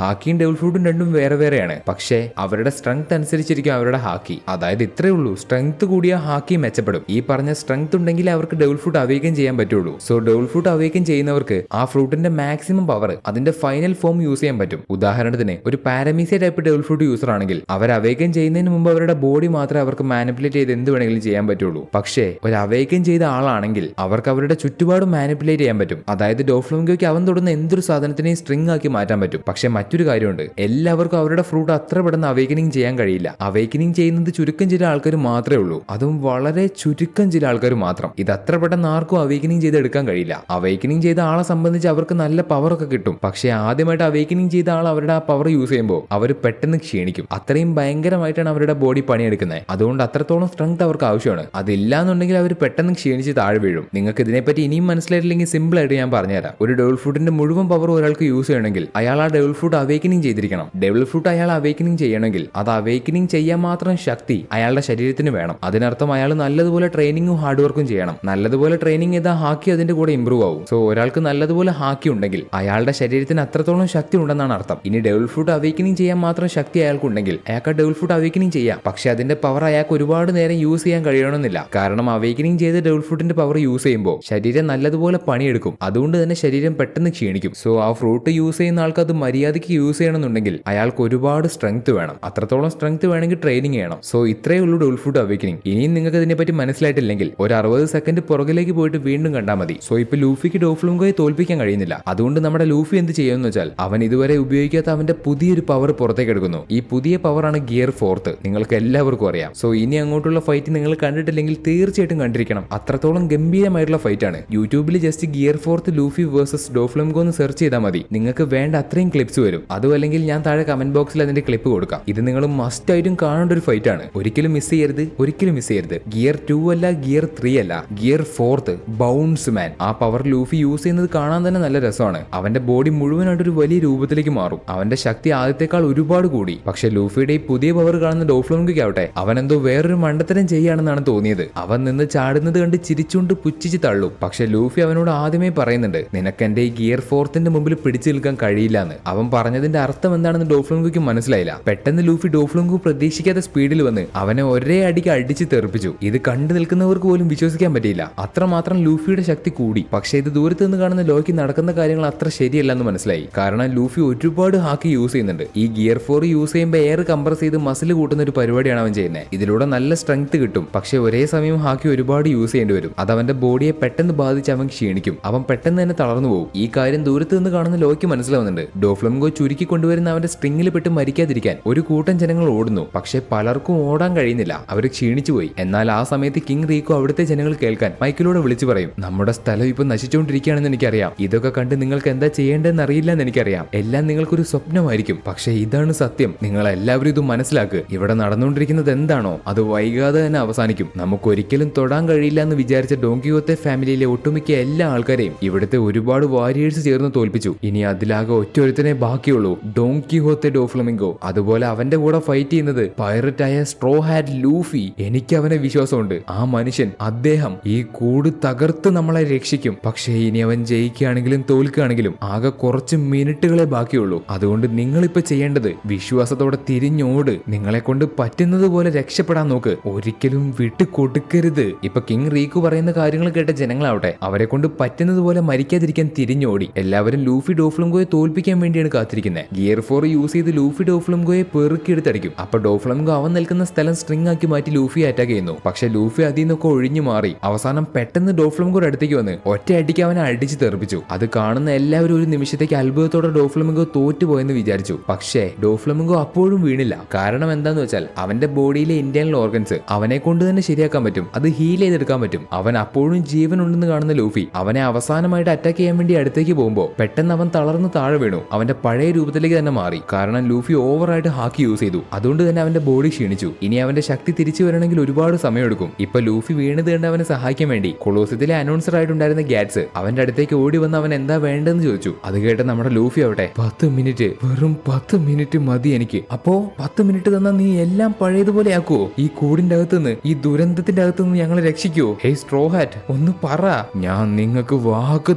ഹാക്കിയും ഡെവിൾ ഫ്രൂട്ടും രണ്ടും വേറെ വേറെയാണ്. പക്ഷേ അവരുടെ സ്ട്രെങ്ത് അനുസരിച്ചിരിക്കും അവരുടെ ഹാക്കി. അതായത് ഇത്രേ ഉള്ളൂ, സ്ട്രെങ്ത് കൂടിയ ഹാക്കി മെച്ചപ്പെടും. ഈ പറഞ്ഞ സ്ട്രെങ്ത് ഉണ്ടെങ്കിൽ അവർക്ക് ഡെവിൾ ഫ്രൂട്ട് അവേക്കൻ ചെയ്യാൻ പറ്റുള്ളൂ. സോ ഡെവിൾ ഫ്രൂട്ട് അവേക്കൻ ചെയ്യുന്നവർക്ക് ആ ഫ്രൂട്ടിന്റെ മാക്സിമം പവർ അതിന്റെ ഫൈനൽ ഫോം യൂസ് ചെയ്യാൻ പറ്റും. ഉദാഹരണത്തിന് ഒരു പാരമീസിയ ടൈപ്പ് ഡെവിൾ ഫ്രൂട്ട് യൂസർ ആണെങ്കിൽ അവർ അവേക്കൻ ചെയ്യുന്നതിന് മുമ്പ് അവരുടെ ബോഡി മാത്രമേ അവർക്ക് മാനിപ്പുലേറ്റ് ചെയ്ത് എന്ത് വേണമെങ്കിലും ചെയ്യാൻ പറ്റുള്ളൂ. പക്ഷേ ഒരു അവേക്കൻ ചെയ്ത ആളാണെങ്കിൽ അവർക്ക് അവരുടെ ചുറ്റുപാട് മാനിപ്പുലേറ്റ് ചെയ്യാൻ പറ്റും. അതായത് ഡോഫ്ലമിംഗോയ്ക്ക് അവൻ തൊടുന്ന എന്തൊരു സാധനത്തിനെയും സ്ട്രിംഗ് ആക്കി മാറ്റാൻ പറ്റും. പക്ഷെ മറ്റൊരു കാര്യമുണ്ട്, എല്ലാവർക്കും അവരുടെ ഫ്രൂട്ട് അത്ര പെട്ടെന്ന് അവേക്കനിങ് ചെയ്യാൻ കഴിയില്ല. അവേക്കനിങ് ചെയ്യുന്നത് ചുരുക്കം ചില ആൾക്കാർ മാത്രമേ ഉള്ളൂ. അതും വളരെ ചുരുക്കം ചില ആൾക്കാർ മാത്രം. ഇത് അത്ര പെട്ടെന്ന് ആർക്കും അവേക്കനിങ് ചെയ്ത് എടുക്കാൻ കഴിയില്ല. അവേക്കനിങ് ചെയ്ത ആളെ സംബന്ധിച്ച് അവർക്ക് നല്ല പവർ ഒക്കെ കിട്ടും. പക്ഷേ ആദ്യമായിട്ട് അവേക്കനിങ് ചെയ്ത ആൾ അവരുടെ ആ പവർ യൂസ് ചെയ്യുമ്പോൾ അവർ പെട്ടെന്ന് ക്ഷീണിക്കും. അത്രയും ഭയങ്കരമായിട്ടാണ് അവരുടെ ബോഡി പണിയെടുക്കുന്നത്. അതുകൊണ്ട് അത്രത്തോളം സ്ട്രെങ്ത് അവർക്ക് ആവശ്യമാണ്. അതില്ല എന്നുണ്ടെങ്കിൽ അവർ പെട്ടെന്ന് ക്ഷീണിച്ച് താഴെ വീഴും. നിങ്ങൾക്ക് ഇതിനെപ്പറ്റി ഇനിയും മനസ്സിലായിട്ടില്ലെങ്കിൽ സിമ്പിൾ ആയിട്ട് ഞാൻ പറഞ്ഞുതരാം. ഒരു ഡെവിൾ ഫ്രൂട്ടിന്റെ മുഴുവൻ പവർ ഒരാൾക്ക് യൂസ് ചെയ്യണമെങ്കിൽ അയാൾ ആ ഡെവിൾ ഫ്രൂട്ട് അവേക്കനിങ് ചെയ്തിരിക്കണം. ഡെവിൾ ഫ്രൂട്ട് അയാൾ അവേക്കനിങ് ചെയ്യണമെങ്കിൽ അത് അവേക്കനിങ് ചെയ്യാൻ മാത്രം ശക്തി അയാളുടെ ശരീരത്തിന് വേണം. അതിനർത്ഥം അയാൾ നല്ലതുപോലെ ട്രെയിനിങ്ങും ഹാർഡ് വർക്കും ചെയ്യണം. നല്ലതുപോലെ ട്രെയിനിങ് ചെയ്താൽ ഹാക്കി അതിന്റെ കൂടെ ഇംപ്രൂവ് ആവും. സോ ഒരാൾക്ക് നല്ലതുപോലെ ഹാക്കി ഉണ്ടെങ്കിൽ അയാളുടെ ശരീരത്തിന് അത്രത്തോളം ശക്തി ഉണ്ടെന്നാണ് അർത്ഥം. ഇനി ഡെവിൾ ഫ്രൂട്ട് അവേക്കനിങ് ചെയ്യാൻ മാത്രം ശക്തി അയാൾക്കുണ്ടെങ്കിൽ അയാൾക്ക് ഡെവിൾ ഫ്രൂട്ട് അവേക്കനിങ് ചെയ്യാം. പക്ഷെ അതിന്റെ പവർ അയാൾക്ക് ഒരുപാട് നേരം യൂസ് ചെയ്യാൻ കഴിയണമെന്നില്ല. കാരണം അവേക്കനിങ് ചെയ്ത് ഡെവിൾ ഫ്രൂട്ടിന്റെ പവർ യൂസ് ചെയ്യുമ്പോൾ ശരീരം നല്ലതുപോലെ പണിയെടുക്കും. അതുകൊണ്ട് തന്നെ ശരീരം പെട്ടെന്ന് ക്ഷീണിക്കും. സോ ആ ഫ്രൂട്ട് യൂസ് ചെയ്യുന്ന ആൾക്ക് അത് മര്യാദയ്ക്ക് യൂസ് ചെയ്യണമെന്നുണ്ടെങ്കിൽ അയാൾക്ക് ഒരുപാട് സ്ട്രെങ്ത് വേണം. അത്രത്തോളം സ്ട്രെങ്ത് വേണമെങ്കിൽ ട്രെയിനിങ് ചെയ്യണം. സോ ഇത്രയേ ഉള്ളൂ ഡെവിൾ ഫ്രൂട്ട് അവേക്കനിങ്. ഇനിയും നിങ്ങൾക്ക് ഇതിനെപ്പറ്റി മനസ്സിലായിട്ടില്ലെങ്കിൽ ഒരു 60 സെക്കൻഡ് പുറകിലേക്ക് പോയിട്ട് വീണ്ടും കണ്ടാൽ മതി. സോ ഇപ്പൊ ലൂഫിക്ക് ഡോഫ്ലമിംഗോയെ തോൽപ്പിക്കാൻ കഴിയുന്നില്ല. അതുകൊണ്ട് നമ്മുടെ ലൂഫി എന്ത് ചെയ്യുമെന്ന് വെച്ചാൽ അവൻ ഇതുവരെ ഉപയോഗിക്കാത്ത അവന്റെ പുതിയൊരു പവർ പുറത്തേക്ക് എടുക്കുന്നു. ഈ പുതിയ പവറാണ് ഗിയർ 4. നിങ്ങൾക്ക് എല്ലാവർക്കും അറിയാം. സോ ഇനി അങ്ങോട്ടുള്ള ഫൈറ്റ് നിങ്ങൾ കണ്ടിട്ടില്ലെങ്കിൽ തീർച്ചയായിട്ടും കണ്ടിരിക്കണം. അത്രത്തോളം ഗംഭീരമായിട്ടുള്ള ഫൈറ്റ് ആണ്. യൂട്യൂബിൽ ജസ്റ്റ് ഗിയർ 4 ലൂഫി വേഴ്സസ് ഡോഫ്ലമിംഗോ എന്ന് സെർച്ച് ചെയ്താൽ മതി. നിങ്ങൾക്ക് വേണ്ട അത്രയും ക്ലിപ്സ് വരും. അതും അല്ലെങ്കിൽ ഞാൻ താഴെ കമന്റ് ബോക്സിൽ അതിന്റെ ക്ലിപ്പ് കൊടുക്കാം. ഇത് നിങ്ങൾ മസ്റ്റ് ആയിട്ടും കാണേണ്ട ഒരു ഫൈറ്റ് ആണ്. ഒരിക്കലും മിസ് ചെയ്യരുത്, ഒരിക്കലും മിസ് ചെയ്യരുത്. ഗിയർ 2 അല്ല, ഗിയർ 3 അല്ല, ഗിയർ 4 ബൗൺസ് മാൻ. ആ പവർ ലൂഫി യൂസ് ചെയ്യുന്നത് കാണാൻ തന്നെ നല്ല രസമാണ്. അവന്റെ ബോഡി മുഴുവനായിട്ട് ഒരു വലിയ രൂപത്തിലേക്ക് മാറും. അവന്റെ ശക്തി ആദ്യത്തെക്കാൾ ഒരുപാട് കൂടി. പക്ഷെ ലൂഫിയുടെ ഈ പുതിയ പവർ കാണുന്ന ഡോഫ്ലമിംഗോയ്ക്ക് ആവട്ടെ അവൻ എന്തോ വേറൊരു മണ്ടത്തരം ചെയ്യാണെന്നാണ് തോന്നിയത്. അവൻ നിന്ന് ചാടുന്നത് കണ്ട് ചിരിച്ചുകൊണ്ട് പുച്ഛിച്ച് തള്ളും. പക്ഷെ ലൂഫി അവനോട് ആദ്യമേ പറയുന്നുണ്ട്, നിനക്ക് എന്റെ ഈ ഗിയർ 4 മുമ്പിൽ പിടിച്ചു നിൽക്കാൻ കഴിയില്ല എന്ന്. അവൻ പറഞ്ഞതിന്റെ അർത്ഥം എന്താണെന്ന് ഡോഫ്ലമിംഗോയ്ക്ക് മനസ്സിലായില്ല. പെട്ടെന്ന് ലൂഫി ഡോഫ്ലമിംഗോ പ്രതീക്ഷിക്കാത്ത സ്പീഡിൽ വന്ന് അവനെ ഒരേ അടിക്ക് അടിച്ച് തെറിപ്പിച്ചു. ഇത് കണ്ടു നിൽക്കുന്നവർക്ക് പോലും വിശ്വസിക്കാൻ പറ്റിയില്ല. അത്രമാത്രം ലൂഫിയുടെ ശക്തി കൂടി. പക്ഷെ ഇത് ദൂരത്ത് നിന്ന് കാണുന്ന ലോയ്ക്ക് നടക്കുന്ന കാര്യങ്ങൾ അത്ര ശരിയല്ലെന്ന് മനസ്സിലായി. കാരണം ലൂഫി ഒരുപാട് ഹാക്കി യൂസ് ചെയ്യുന്നുണ്ട്. ഈ ഗിയർ 4 യൂസ് ചെയ്യുമ്പോൾ എയർ കംപ്രസ് ചെയ്ത് മസിൽ കൂട്ടുന്ന ഒരു പരിപാടിയാണ് അവൻ ചെയ്യുന്നത്. ഇതിലൂടെ നല്ല സ്ട്രെങ്ത് കിട്ടും. പക്ഷെ ഒരേ സമയം ഹാക്കി ഒരുപാട് യൂസ് ചെയ്യേണ്ടി വരും. അത് അവന്റെ ബോഡിയെ പെട്ടെന്ന് ബാധിച്ച് അവൻ ക്ഷീണിക്കും. അവൻ പെട്ടെന്ന് തന്നെ തളർന്നു പോകും. ഈ കാര്യം ദൂരത്ത് നിന്ന് കാണുന്ന ലോയ്ക്ക് മനസ്സിലാവുന്നുണ്ട്. ഡോഫ്ലമിംഗോ ചുരുക്കി കൊണ്ടുവരുന്ന അവന്റെ സ്ട്രിങ്ങിൽ പെട്ട് മരിക്കാതിരിക്കാൻ ഒരു കൂട്ടം ജനങ്ങൾ ഓടുന്നു. പക്ഷെ പലർക്കും ഓടാൻ കഴിയുന്നില്ല. അവർ ക്ഷീണിച്ചു പോയി. എന്നാൽ ആ സമയത്ത് കിങ് റീക്കോ അവിടുത്തെ ജനങ്ങൾ കേൾക്കാൻ മൈക്കിലൂടെ വിളിച്ചു പറയും, നമ്മുടെ സ്ഥലം ഇപ്പൊ നശിച്ചുകൊണ്ടിരിക്കുകയാണെന്ന് എനിക്കറിയാം. ഇതൊക്കെ കണ്ട് നിങ്ങൾക്ക് എന്താ ചെയ്യേണ്ടതെന്ന് അറിയില്ല എന്ന് എനിക്കറിയാം. എല്ലാം നിങ്ങൾക്കൊരു സ്വപ്നമായിരിക്കും. പക്ഷെ ഇതാണ് സത്യം. നിങ്ങൾ എല്ലാവരും ഇത് മനസ്സിലാക്കുക. ഇവിടെ നടന്നുകൊണ്ടിരിക്കുന്നത് എന്താണോ അത് വൈകാതെ തന്നെ അവസാനിക്കും. നമുക്കൊരിക്കലും തൊടാൻ കഴിയില്ല എന്ന് വിചാരിച്ച ഡോങ്കിഹോത്തെ ഫാമിലിയിലെ ഒട്ടുമിക്ക എല്ലാ ആൾക്കാരെയും ഇവിടുത്തെ ഒരുപാട് വാരിയേഴ്സ് ചേർന്ന് തോൽപ്പിച്ചു. ഇനി അതിലാകെ ഒറ്റൊരുത്തനെ ബാക്കിയുള്ളൂ, ഡോങ്കിഹോത്തെ ഡോഫ്ലമിംഗോ. അതുപോലെ അവന്റെ കൂടെ ഫൈറ്റ് ചെയ്യുന്നത് പൈററ്റായ സ്ട്രോ ഹാറ്റ് ലൂഫി. എനിക്ക് അവനെ വിശ്വാസമുണ്ട്. ആ മനുഷ്യൻ, അദ്ദേഹം ഈ കൂട് തകർത്ത് നമ്മളെ രക്ഷിക്കും. പക്ഷേ ഇനി അവൻ ജയിക്കുകയാണെങ്കിലും തോൽക്കുകയാണെങ്കിലും ആകെ കുറച്ച് മിനിറ്റുകളെ ബാക്കിയുള്ളൂ. അതുകൊണ്ട് നിങ്ങളിപ്പോ ചെയ്യേണ്ടത് വിശ്വാസത്തോടെ തിരിഞ്ഞോട്. നിങ്ങളെ കൊണ്ട് പറ്റുന്നത് പോലെ രക്ഷപ്പെടാൻ നോക്ക്. ഒരിക്കലും വിട്ടുകൊടുക്കരുത്. ഇപ്പൊ കിങ് റീക്കു പറയുന്ന കാര്യങ്ങൾ കേട്ട ജനങ്ങളാവട്ടെ അവരെ കൊണ്ട് പറ്റുന്നത് പോലെ മരിക്കാതിരിക്കാൻ തിരിഞ്ഞോടി. എല്ലാവരും ലൂഫി ഡോഫ്ലമിംഗോയെ തോൽപ്പിക്കാൻ വേണ്ടിയാണ് കാത്തിരിക്കുന്നത്. ഗിയർ 4 യൂസ് ചെയ്ത് ലൂഫി ഡോഫ്ലമിംഗോയെ പെറുക്കിയെടുത്തടിക്കും. അപ്പൊ ഡോഫ്ലമിംഗോ അവൻ നിൽക്കുന്ന സ്ഥലം സ്ട്രിംഗ് ആക്കി മാറ്റി ലൂഫിയെ അറ്റാക്ക് ചെയ്യുന്നു. പക്ഷെ ലൂഫി അതിൽ നിന്നൊക്കെ ഒഴിഞ്ഞു മാറി അവസാനം പെട്ടെന്ന് ഡോഫ്ലമിംഗോയുടെ അടുത്തേക്ക് വന്ന് ഒറ്റ അടിക്ക് അവനെ അടിച്ച് തെറിപ്പിച്ചു. അത് കാണുന്ന എല്ലാവരും ഒരു നിമിഷത്തേക്ക് അത്ഭുതത്തോടെ ഡോഫ്ലമിംഗോ തോറ്റുപോയെന്ന് വിചാരിച്ചു. പക്ഷേ ഡോഫ്ലമിംഗോ അപ്പോഴും വീണില്ല. കാരണം എന്താന്ന് വെച്ചാൽ അവന്റെ ബോഡിയിലെ ഇന്റേണൽ ഓർഗൻസ് അവനെ കൊണ്ട് തന്നെ ശരിയാക്കാൻ പറ്റും. അത് ഹീൽ ചെയ്തെടുക്കാൻ പറ്റും. അവൻ അപ്പോഴും ജീവൻ ഉണ്ടെന്ന് കാണുന്ന ലൂഫി അവനെ അവസാനമായിട്ട് അറ്റാക്ക് ചെയ്യാൻ വേണ്ടി അടുത്തേക്ക് പോകുമ്പോൾ നോക്കുമ്പോൾ പെട്ടെന്ന് അവൻ തളർന്ന് താഴെ വീണു. അവന്റെ പഴയ രൂപത്തിലേക്ക് തന്നെ മാറി. കാരണം ലൂഫി ഓവറായിട്ട് ഹാക്കി യൂസ് ചെയ്തു. അതുകൊണ്ട് തന്നെ അവന്റെ ബോഡി ക്ഷീണിച്ചു. ഇനി അവന്റെ ശക്തി തിരിച്ചു വരണമെങ്കിൽ ഒരുപാട് സമയമെടുക്കും. ഇപ്പൊ ലൂഫി വീണത് കണ്ട് അവനെ സഹായിക്കാൻ വേണ്ടി കൊളോസത്തിലെ അനൗൺസർ ആയിട്ടുണ്ടായിരുന്ന ഗാറ്റ്സ് അവന്റെ അടുത്തേക്ക് ഓടി വന്ന് അവൻ എന്താ വേണ്ടെന്ന് ചോദിച്ചു. അത് കേട്ട് നമ്മുടെ ലൂഫി ആവട്ടെ 10 മിനിറ്റ്, വെറും 10 മിനിറ്റ് മതി എനിക്ക്. അപ്പോ 10 മിനിറ്റ് തന്നാ നീ എല്ലാം പഴയതുപോലെ ആക്കുവോ? ഈ കൂടിന്റെ അകത്തുനിന്ന്, ഈ ദുരന്തത്തിന്റെ അകത്തുനിന്ന് ഞങ്ങളെ രക്ഷിക്കുവോ? ഹേയ് സ്ട്രോ ഹാറ്റ്, ഒന്ന് പറ. ഞാൻ നിങ്ങൾക്ക് വാക്ക്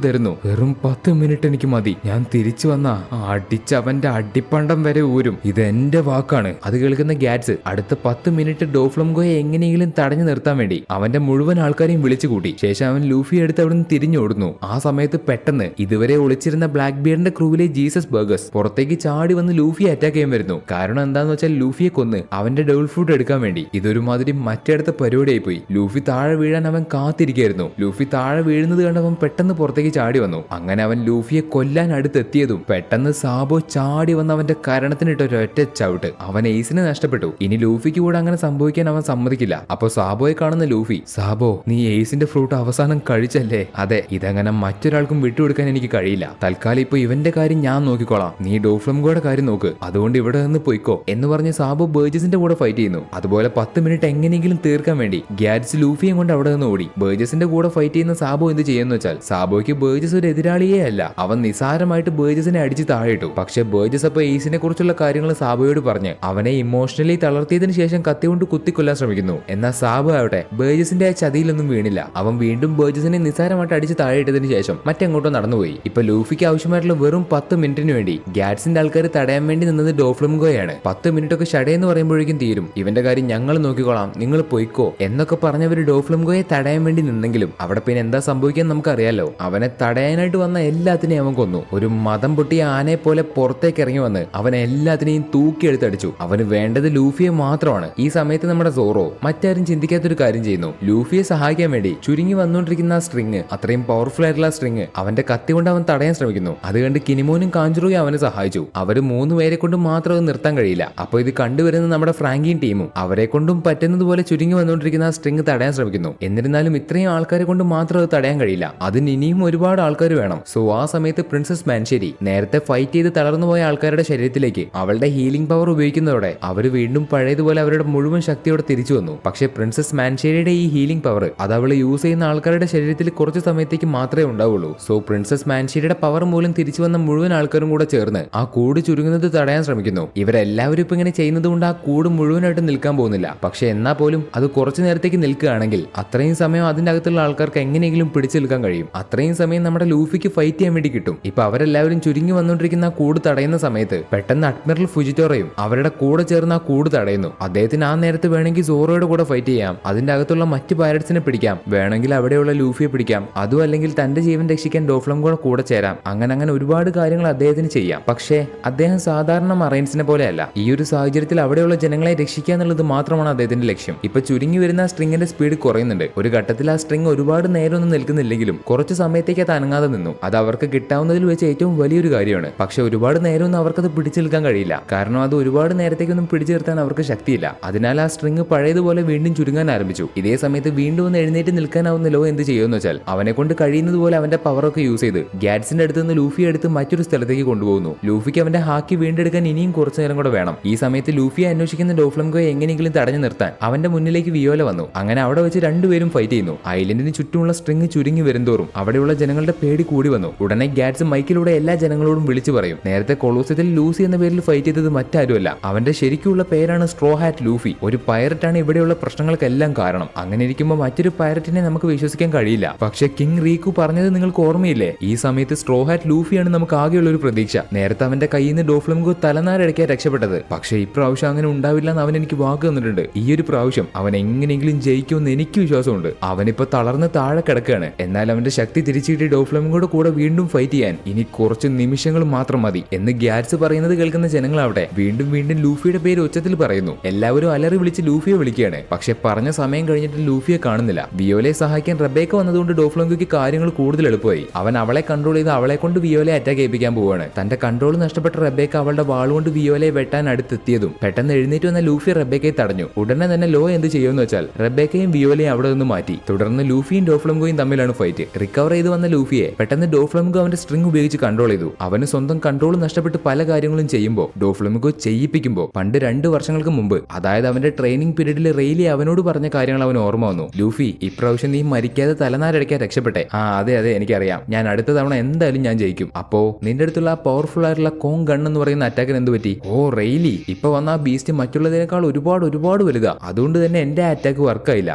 തരുന്നു, വെറും 10 മിനിറ്റ് എനിക്ക് മതി. ഞാൻ തിരിച്ചു വന്നാ അടിച്ച് അവന്റെ അടിപ്പണ്ടം വരെ ഊരും. ഇത് എന്റെ വാക്കാണ്. അത് കേൾക്കുന്ന ഗാറ്റ്സ് അടുത്ത 10 മിനിറ്റ് ഡോഫ്ലംഗോയെ എങ്ങനെയെങ്കിലും തടഞ്ഞു നിർത്താൻ വേണ്ടി അവന്റെ മുഴുവൻ ആൾക്കാരെയും വിളിച്ചു കൂട്ടി. ശേഷം അവൻ ലൂഫി എടുത്ത് അവിടുന്ന് തിരിഞ്ഞോടുന്നു. ആ സമയത്ത് പെട്ടെന്ന് ഇതുവരെ ഒളിച്ചിരുന്ന ബ്ലാക്ക് ബിയറിന്റെ ക്രൂവിലെ ജീസസ് ബർഗേഴ്സ് പുറത്തേക്ക് ചാടി വന്ന് ലൂഫിയെ അറ്റാക്ക് ചെയ്യാൻ വരുന്നു. കാരണം എന്താന്ന് വെച്ചാൽ ലൂഫിയെ കൊന്ന് അവന്റെ ഡബിൾ ഫ്രൂട്ട് എടുക്കാൻ വേണ്ടി. ഇതൊരുമാതിരി മറ്റടുത്ത പരിപാടിയായി പോയി. ലൂഫി താഴെ വീഴാൻ അവൻ കാത്തിരിക്കായിരുന്നു. ലൂഫി താഴെ വീഴുന്നത് കണ്ട് അവൻ പെട്ടെന്ന് പുറത്തേക്ക് ചാടി വന്നു. അങ്ങനെ അവൻ ലൂഫിയെ കൊല്ലാൻ അടുത്തെത്തിയതും പെട്ടെന്ന് സാബോ ചാടി വന്ന് അവന്റെ കരണത്തിനിട്ട് ഒരൊറ്റ ചവിട്ട്. അവൻ എയ്സിനെ നഷ്ടപ്പെട്ടു. ഇനി ലൂഫിക്ക് കൂടെ അങ്ങനെ സംഭവിക്കാൻ അവൻ സമ്മതിക്കില്ല. അപ്പൊ സാബോയെ കാണുന്ന ലൂഫി, സാബോ നീ എയ്സിന്റെ ഫ്രൂട്ട് അവസാനം കഴിച്ചല്ലേ? അതെ, ഇതങ്ങനെ മറ്റൊരാൾക്കും വിട്ടുകൊടുക്കാൻ എനിക്ക് കഴിയില്ല. തൽക്കാലം ഇപ്പൊ ഇവന്റെ കാര്യം ഞാൻ നോക്കിക്കോളാം. നീ ഡോഫ്ലംഗോയുടെ കാര്യം നോക്ക്. അതുകൊണ്ട് ഇവിടെ നിന്ന് പോയിക്കോ എന്ന് പറഞ്ഞ് സാബോ ബേർജസിന്റെ കൂടെ ഫൈറ്റ് ചെയ്യുന്നു. അതുപോലെ 10 മിനിറ്റ് എങ്ങനെയെങ്കിലും തീർക്കാൻ വേണ്ടി ഗാറ്റ്സ് ലൂഫിയെ കൊണ്ട് അവിടെ നിന്ന് ഓടി. ബേർജസിന്റെ കൂടെ ഫൈറ്റ് ചെയ്യുന്ന സാബോ എന്ത് ചെയ്യുന്ന വെച്ചാൽ, സാബോയ്ക്ക് ബേർജസ് ഒരു എതിരാളിയേ അല്ല. അവൻ നിസാരമായിട്ട് ബേർജസിനെ അടിച്ച് താഴെയിട്ടു. പക്ഷെ ബേർജസ് അപ്പൊ എയ്സിനെ കുറിച്ചുള്ള കാര്യങ്ങൾ സാബോയോട് പറഞ്ഞ് അവനെ ഇമോഷണലി തളർത്തിയതിനു ശേഷം കത്തികൊണ്ട് കുത്തിക്കൊല്ലാൻ ശ്രമിക്കുന്നു. എന്നാൽ സാബോ ആവട്ടെ ബേർജസിന്റെ ആ ചതിയിലൊന്നും വീണില്ല. അവൻ വീണ്ടും ബേർജസിനെ നിസാരമായിട്ട് അടിച്ച് താഴെയിട്ടതിന് ശേഷം മറ്റെങ്ങോട്ടോ നടന്നുപോയി. ഇപ്പൊ ലൂഫിക്ക് ആവശ്യമായിട്ടുള്ള വെറും 10 മിനിറ്റിന് വേണ്ടി ഗാറ്റ്സിന്റെ ആൾക്കാർ തടയാൻ വേണ്ടി നിന്നത് ഡോഫ്ലംഗോയാണ്. 10 മിനിറ്റ് ഒക്കെ ഷടയെന്ന് പറയുമ്പോഴേക്കും തീരും. ഇവന്റെ കാര്യം ഞങ്ങൾ നോക്കിക്കോളാം, നിങ്ങൾ പൊയ്ക്കോ എന്നൊക്കെ പറഞ്ഞവര് ഡോഫ്ലംഗോയെ തടയാൻ വേണ്ടി നിന്നെങ്കിലും അവിടെ പിന്നെ എന്താ സംഭവിക്കാൻ നമുക്കറിയാലോ. അവനെ തടയാനായിട്ട് വന്ന എല്ലാത്തിനെയും അവൻ കൊന്നു. ഒരു മതം പൊട്ടിയ ആനയെ പോലെ പുറത്തേക്ക് ഇറങ്ങി വന്ന് അവൻ എല്ലാത്തിനെയും തൂക്കിയെടുത്തടിച്ചു. അവന് വേണ്ടത് ലൂഫിയെ മാത്രമാണ്. ഈ സമയത്ത് നമ്മുടെ സോറോ മറ്റാരും ചിന്തിക്കാത്തൊരു കാര്യം ചെയ്യുന്നു. ലൂഫിയെ സഹായിക്കാൻ വേണ്ടി ചുരുങ്ങി വന്നുകൊണ്ടിരിക്കുന്ന ആ സ്ട്രിങ്, അത്രയും പവർഫുൾ ആയിട്ടുള്ള സ്ട്രിങ് അവന്റെ കത്തി കൊണ്ട് അവൻ തടയാൻ ശ്രമിക്കുന്നു. അത് കണ്ട് കിനിമോനും കാഞ്ചുറോയും അവനെ സഹായിച്ചു. അവര് 3 പേരെ കൊണ്ട് മാത്രം അത് നിർത്താൻ കഴിയില്ല. അപ്പൊ ഇത് കണ്ടുവരുന്ന നമ്മുടെ ഫ്രാങ്കിയും ടീമും അവരെ കൊണ്ടും പറ്റുന്നത് പോലെ ചുരുങ്ങി വന്നുകൊണ്ടിരിക്കുന്ന ആ സ്ട്രിങ് തടയാൻ ശ്രമിക്കുന്നു. എന്നിരുന്നാലും ഇത്രയും ആൾക്കാരെ കൊണ്ട് മാത്രം അത് തടയാൻ കഴിയില്ല. അതിന് ഇനിയും ഒരുപാട് ആൾക്കാർ വേണം. സോ ആ സമയത്ത് പ്രിൻസസ് മാൻഷേരി നേരത്തെ ഫൈറ്റ് ചെയ്ത് തളർന്നുപോയ ആൾക്കാരുടെ ശരീരത്തിലേക്ക് അവളുടെ ഹീലിംഗ് പവർ ഉപയോഗിക്കുന്നതോടെ അവർ വീണ്ടും പഴയതുപോലെ അവരുടെ മുഴുവൻ ശക്തിയോടെ തിരിച്ചു വന്നു. പക്ഷേ പ്രിൻസസ് മാൻഷേരിയുടെ ഈ ഹീലിംഗ് പവർ അത് അവൾ യൂസ് ചെയ്യുന്ന ആൾക്കാരുടെ ശരീരത്തിൽ കുറച്ച് സമയത്തേക്ക് മാത്രമേ ഉണ്ടാവുള്ളൂ. സോ പ്രിൻസസ് മാൻഷേരിയുടെ പവർ മൂലം തിരിച്ചു വന്ന മുഴുവൻ ആൾക്കാരും കൂടെ ചേർന്ന് ആ കൂട് ചുരുങ്ങുന്നത് തടയാൻ ശ്രമിക്കുന്നു. ഇവരെല്ലാവരും ഇപ്പൊ ഇങ്ങനെ ചെയ്യുന്നത് കൊണ്ട് ആ കൂട് മുഴുവനായിട്ട് നിൽക്കാൻ പോകുന്നില്ല. പക്ഷെ എന്നാൽ പോലും അത് കുറച്ചു നേരത്തേക്ക് നിൽക്കുകയാണെങ്കിൽ അത്രയും സമയം അതിന്റെ അകത്തുള്ള ആൾക്കാർക്ക് എങ്ങനെയെങ്കിലും പിടിച്ചു നിൽക്കാൻ കഴിയും. അത്രയും സമയം നമ്മുടെ ലൂഫിക്ക് ഫൈറ്റ് ചെയ്യാൻ വേണ്ടി കിട്ടും. ഇപ്പൊ അവരെല്ലാവരും ചുരുങ്ങി വന്നുകൊണ്ടിരിക്കുന്ന ആ കൂട് തടയുന്ന സമയത്ത് പെട്ടെന്ന് അഡ്മിറൽ ഫുജിറ്റോറയും അവരുടെ കൂടെ ചേർന്ന് ആ കൂട് തടയുന്നു. അദ്ദേഹത്തിന് ആ നേരത്ത് വേണമെങ്കിൽ സോറോയുടെ കൂടെ ഫൈറ്റ് ചെയ്യാം, അതിന്റെ അകത്തുള്ള മറ്റ് പൈററ്റ്സിനെ പിടിക്കാം, വേണമെങ്കിൽ അവിടെയുള്ള ലൂഫിയെ പിടിക്കാം, അതും അല്ലെങ്കിൽ തന്റെ ജീവൻ രക്ഷിക്കാൻ ഡോഫ്ലംഗോയുടെ കൂടെ ചേരാം. അങ്ങനെ ഒരുപാട് കാര്യങ്ങൾ അദ്ദേഹത്തിന് ചെയ്യാം. പക്ഷേ അദ്ദേഹം സാധാരണ മറൈൻസിനെ പോലെയല്ല. ഈ ഒരു സാഹചര്യത്തിൽ അവിടെയുള്ള ജനങ്ങളെ രക്ഷിക്കുക എന്നുള്ളത് മാത്രമാണ് അദ്ദേഹത്തിന്റെ ലക്ഷ്യം. ഇപ്പൊ ചുരുങ്ങി വരുന്ന ആ സ്ട്രിങ്ങിന്റെ സ്പീഡ് കുറയുന്നുണ്ട്. ഒരു ഘട്ടത്തിൽ ആ സ്ട്രിങ് ഒരുപാട് നേരമൊന്നും നിൽക്കുന്നില്ലെങ്കിലും കുറച്ച് സമയത്തേക്ക് അത് അനങ്ങാതെ നിന്നു. അത് അവർക്ക് കിട്ടാവുന്നതിൽ വെച്ച് ഏറ്റവും വലിയൊരു കാര്യമാണ്. പക്ഷെ ഒരുപാട് നേരമൊന്നും അവർക്കത് പിടിച്ചു നിൽക്കാൻ കഴിയില്ല. കാരണം അത് ഒരുപാട് നേരത്തേക്കൊന്നും പിടിച്ചു നിർത്താൻ അവർക്ക് ശക്തിയില്ല. അതിനാൽ ആ സ്ട്രിങ് പഴയതുപോലെ വീണ്ടും ചുരുങ്ങാൻ ആരംഭിച്ചു. ഇതേ സമയത്ത് വീണ്ടും ഒന്ന് എഴുന്നേറ്റ് നിൽക്കാനാവുന്ന ലോ എന്ത് ചെയ്യുമെന്ന് വെച്ചാൽ അവനെ കൊണ്ട് കഴിയുന്നത് പോലെ അവന്റെ പവറൊക്കെ യൂസ് ചെയ്ത് ഗാറ്റ്സിന്റെ അടുത്ത് നിന്ന് ലൂഫിയെ എടുത്ത് മറ്റൊരു സ്ഥലത്തേക്ക് കൊണ്ടുപോകുന്നു. ലൂഫിക്ക് അവന്റെ ഹാക്കി വീണ്ടെടുക്കാൻ ഇനിയും കുറച്ചു നേരം കൂടെ വേണം. ഈ സമയത്ത് ലൂഫിയെ അന്വേഷിക്കുന്ന ഡോഫ്ലംഗോയെ എങ്ങനെയെങ്കിലും തടഞ്ഞു നിർത്താൻ അവന്റെ മുന്നിലേക്ക് വിയോല വന്നു. അങ്ങനെ അവിടെ വെച്ച് രണ്ടുപേരും ഫൈറ്റ് ചെയ്യുന്നു. ഐലൻഡിന് ചുറ്റുമുള്ള സ്ട്രിങ് ചുരുങ്ങി വരുന്തോറും അവിടെയുള്ള ജനങ്ങളുടെ പേടി കൂടി വന്നു. ഉടനെ ഗാറ്റ്സ് മൈക്കിലൂടെ എല്ലാ ജനങ്ങളോടും വിളിച്ചു പറയും, നേരത്തെ കൊളോസത്തിൽ ലൂസി എന്ന പേരിൽ ഫൈറ്റ് ചെയ്തത് മറ്റാരുമല്ല, അവന്റെ ശരിക്കുള്ള പേരാണ് സ്ട്രോ ഹാറ്റ് ലൂഫി. ഒരു പൈററ്റാണ് ഇവിടെയുള്ള പ്രശ്നങ്ങൾക്കെല്ലാം കാരണം. അങ്ങനെ ഇരിക്കുമ്പോൾ മറ്റൊരു പൈററ്റിനെ നമുക്ക് വിശ്വസിക്കാൻ കഴിയില്ല. പക്ഷെ കിങ് റീക്കു പറഞ്ഞത് നിങ്ങൾക്ക് ഓർമ്മയില്ലേ? ഈ സമയത്ത് സ്ട്രോ ഹാറ്റ് ലൂഫിയാണ് നമുക്ക് ആകെയുള്ള ഒരു പ്രതീക്ഷ. നേരത്തെ അവന്റെ കയ്യിൽ നിന്ന് ഡോഫ്ലംഗോ തലനാരടക്കാൻ രക്ഷപ്പെട്ടത്. പക്ഷെ ഇപ്രാവശ്യം അങ്ങനെ ഉണ്ടാവില്ല എന്ന് അവൻ എനിക്ക് വാക്ക് തന്നിട്ടുണ്ട്. ഈ ഒരു പ്രാവശ്യം അവൻ എങ്ങനെയെങ്കിലും ജയിക്കുമെന്ന് എനിക്ക് വിശ്വാസമുണ്ട്. അവനിപ്പോ തളർന്ന് താഴെ കിടക്കുകയാണ്. എന്നാൽ അവന്റെ ശക്തി തിരിച്ചിട്ട് ഡോഫ്ലംഗോയുടെ കൂടെ വീണ്ടും ഫൈറ്റ് ചെയ്യാൻ ഇനി കുറച്ച് നിമിഷങ്ങൾ മാത്രം മതി എന്ന് ഗാറ്റ്സ് പറയുന്നത് കേൾക്കുന്ന ജനങ്ങളവിടെ വീണ്ടും ലൂഫിയുടെ പേര് ഉച്ചത്തിൽ പറയുന്നു. എല്ലാവരും അലറി വിളിച്ച് ലൂഫിയെ വിളിക്കുകയാണ്. പക്ഷെ പറഞ്ഞ സമയം കഴിഞ്ഞിട്ട് ലൂഫിയെ കാണുന്നില്ല. വിയോലയെ സഹായിക്കാൻ റബേക്ക വന്നതുകൊണ്ട് ഡോഫ്ലംഗോയ്ക്ക് കാര്യങ്ങൾ കൂടുതൽ എളുപ്പമായി. അവൻ അവളെ കൺട്രോൾ ചെയ്ത് അവളെ കൊണ്ട് വിയോലയെ അറ്റാക്ക് ചെയ്യിപ്പിക്കാൻ പോവുകയാണ്. തന്റെ കൺട്രോൾ നഷ്ടപ്പെട്ട റബേക്ക അവളുടെ വാളുകൊണ്ട് വിയോലയെ വെട്ടാൻ അടുത്തെത്തിയതും പെട്ടെന്ന് എഴുന്നേറ്റ് വന്ന ലൂഫി റബേക്കയെ തടഞ്ഞു. ഉടനെ തന്നെ ലോ എന്ത് ചെയ്യുമെന്ന് വെച്ചാൽ റബേക്കയും വിയോലയും അവിടെ നിന്ന് മാറ്റി. തുടർന്ന് ലൂഫിയും ഡോഫ്ലംഗോയും തമ്മിലാണ് ഫൈറ്റ്. റിക്കവർ ചെയ്ത് വന്ന ലൂഫിയെ പെട്ടെന്ന് ഡോഫ്ലംഗോ ഡോഫ്ലമിംഗോ അവന്റെ സ്ട്രിംഗ് ഉപയോഗിച്ച് കൺട്രോൾ ചെയ്തു. അവന് സ്വന്തം കൺട്രോൾ നഷ്ടപ്പെട്ട് പല കാര്യങ്ങളും ചെയ്യുമ്പോൾ ഡോഫ്ലമിംഗോ ചെയ്യിപ്പിക്കുമ്പോൾ പണ്ട് 2 വർഷങ്ങൾക്ക് മുമ്പ്, അതായത് അവന്റെ ട്രെയിനിങ് പീരീഡിൽ റെയിലി അവനോട് പറഞ്ഞ കാര്യങ്ങൾ അവൻ ഓർമ്മ വന്നു. ലൂഫി, ഇപ്രാവശ്യം നീ മരിക്കാതെ തലനാരടിക്കാൻ രക്ഷപ്പെട്ടെ. അതെ എനിക്കറിയാം, ഞാൻ അടുത്ത തവണ എന്തായാലും ഞാൻ ജയിക്കും. അപ്പോ നിന്റെ അടുത്തുള്ള ആ പവർഫുൾ ആയിട്ടുള്ള കോങ് ഗൺ എന്ന് പറയുന്ന അറ്റാക്കിന് എന്ത് പറ്റി? റെയിലി, ഇപ്പൊ വന്ന ആ ബീസ്റ്റ് മറ്റുള്ളതിനേക്കാൾ ഒരുപാട് വലുതാ, അതുകൊണ്ട് തന്നെ എന്റെ അറ്റാക്ക് വർക്കായില്ല.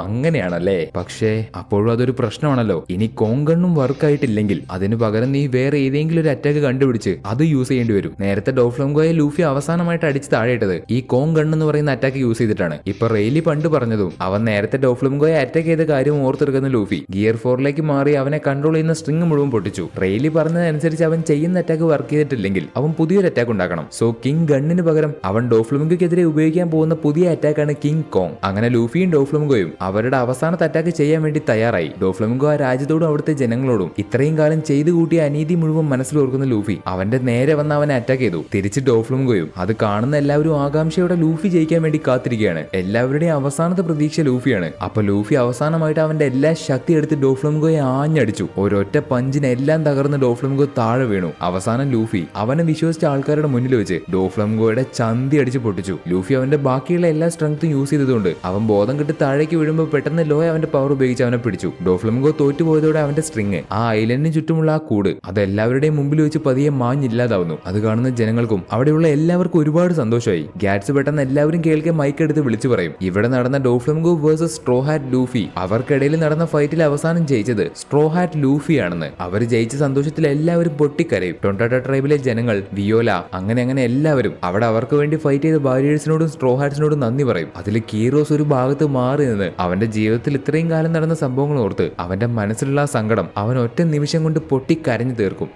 അങ്ങനെയാണല്ലേ. പക്ഷേ അപ്പോഴും അതൊരു പ്രശ്നമാണല്ലോ. ഇനി കോങ് ഗണ്ണും വർക്കായിട്ടില്ലെങ്കിൽ അതിന് പകരം നീ വേറെ ഏതെങ്കിലും ഒരു അറ്റാക്ക് കണ്ടുപിടിച്ച് അത് യൂസ് ചെയ്യേണ്ടി വരും. നേരത്തെ ഡോഫ്ലമിംഗോയെ ലൂഫി അവസാനമായിട്ട് അടിച്ച് താഴെയിട്ടത് ഈ കോങ് ഗൺ എന്ന് പറയുന്ന അറ്റാക്ക് യൂസ് ചെയ്തിട്ടാണ്. ഇപ്പൊ റെയിലി പണ്ട് പറഞ്ഞതും അവൻ നേരത്തെ ഡോഫ്ലമിംഗോയെ അറ്റാക്ക് ചെയ്ത കാര്യം ഓർത്തെടുക്കുന്ന ലൂഫി ഗിയർ 4ലേക്ക് മാറി അവനെ കൺട്രോൾ ചെയ്യുന്ന സ്ട്രിംഗ് മുഴുവൻ പൊട്ടിച്ചു. റെയിലി പറഞ്ഞതനുസരിച്ച് അവൻ ചെയ്യുന്ന അറ്റാക്ക് വർക്ക് ചെയ്തിട്ടില്ലെങ്കിൽ അവൻ പുതിയൊരു അറ്റാക്ക് ഉണ്ടാക്കണം. സോ കിങ് ഗണ്ണിന് പകരം അവൻ ഡോഫ്ലമിംഗോയ്ക്കെതിരെ ഉപയോഗിക്കാൻ പോകുന്ന പുതിയ അറ്റാക്കാണ് കിങ് കോങ്. അങ്ങനെ ലൂഫിയും ഡോഫ്ലമിംഗോയും അവരുടെ അവസാനത്തെ അറ്റാക്ക് ചെയ്യാൻ വേണ്ടി തയ്യാറായി. ഡോഫ്ലമിംഗോ ആ രാജ്യത്തോടും അവിടുത്തെ ജനങ്ങളോടും ഇത്രയും കാലം ചെയ്തു കൂട്ടിയ അനീതി മുഴുവൻ മനസ്സിൽ ഓർക്കുന്ന ലൂഫി അവന്റെ നേരെ വന്ന് അവനെ അറ്റാക്ക് ചെയ്തു. തിരിച്ച് ഡോഫ്ലമിംഗോയും. അത് കാണുന്ന എല്ലാവരും ആകാംക്ഷയോടെ ലൂഫി ജയിക്കാൻ വേണ്ടി കാത്തിരിക്കുകയാണ്. എല്ലാവരുടെയും അവസാനത്തെ പ്രതീക്ഷ ലൂഫിയാണ്. അപ്പൊ ലൂഫി അവസാനമായിട്ട് അവന്റെ എല്ലാ ശക്തി എടുത്ത് ഡോഫ്ലമിംഗോയെ ആഞ്ഞടിച്ചു. ഒരൊറ്റ പഞ്ചിന് എല്ലാം തകർന്ന് ഡോഫ്ലമിംഗോ താഴെ വീണു. അവസാനം ലൂഫി അവനെ വിശ്വസിച്ച ആൾക്കാരുടെ മുന്നിൽ വെച്ച് ഡോഫ്ലമിംഗോയുടെ ചന്തി അടിച്ച് പൊട്ടിച്ചു. ലൂഫി അവന്റെ ബാക്കിയുള്ള എല്ലാ സ്ട്രെങ്ത്തും യൂസ് ചെയ്തതുകൊണ്ട് അവൻ ബോധം കിട്ടി താഴേക്ക് വീഴുമ്പോൾ പെട്ടെന്ന് ലോയ അവന്റെ പവർ ഉപയോഗിച്ച് അവനെ പിടിച്ചു. ഡോഫ്ലമിംഗോ തോറ്റുപോയതോടെ അവന്റെ സ്ട്രിങ് ആ ഐലൻഡിന് ചുറ്റുമുള്ള ആ കൂട് അത് എല്ലാവരുടെയും മുമ്പിൽ വെച്ച് പതിയെ മാഞ്ഞില്ലാതാവുന്നു. അത് കാണുന്ന ജനങ്ങൾക്കും അവിടെയുള്ള എല്ലാവർക്കും ഒരുപാട് സന്തോഷമായി. ഗാറ്റ്സ് പെട്ടെന്ന് എല്ലാവരും കേൾക്കെ മൈക്ക് എടുത്ത് വിളിച്ചു പറയും, ഇവിടെ നടന്ന ഡോഫ്ലമിംഗോ വേഴ്സസ് സ്ട്രോ ഹാറ്റ് ലൂഫി, അവർക്കിടയിൽ നടന്ന ഫൈറ്റിൽ അവസാനം ജയിച്ചത് സ്ട്രോ ഹാറ്റ് ലൂഫി ആണെന്ന്. അവർ ജയിച്ച സന്തോഷത്തിൽ എല്ലാവരും പൊട്ടിക്കരയും. ടൊണ്ടാട്ട ട്രൈബിലെ ജനങ്ങൾ, വിയോല, അങ്ങനെ എല്ലാവരും അവിടെ അവർക്ക് വേണ്ടി ഫൈറ്റ് ചെയ്ത വാരിയേഴ്സിനോടും സ്ട്രോ ഹാറ്റ്സിനോടും നന്ദി പറയും. അതിൽ കീറോസ് ഒരു ഭാഗത്ത് മാറി നിന്ന് അവന്റെ ജീവിതത്തിൽ ഇത്രയും കാലം നടന്ന സംഭവങ്ങൾ ഓർത്ത് അവന്റെ മനസ്സിലുള്ള സങ്കടം അവൻ ഒറ്റ നിമിഷം കൊണ്ട് പൊട്ടിക്കരഞ്ഞു തീർക്കും.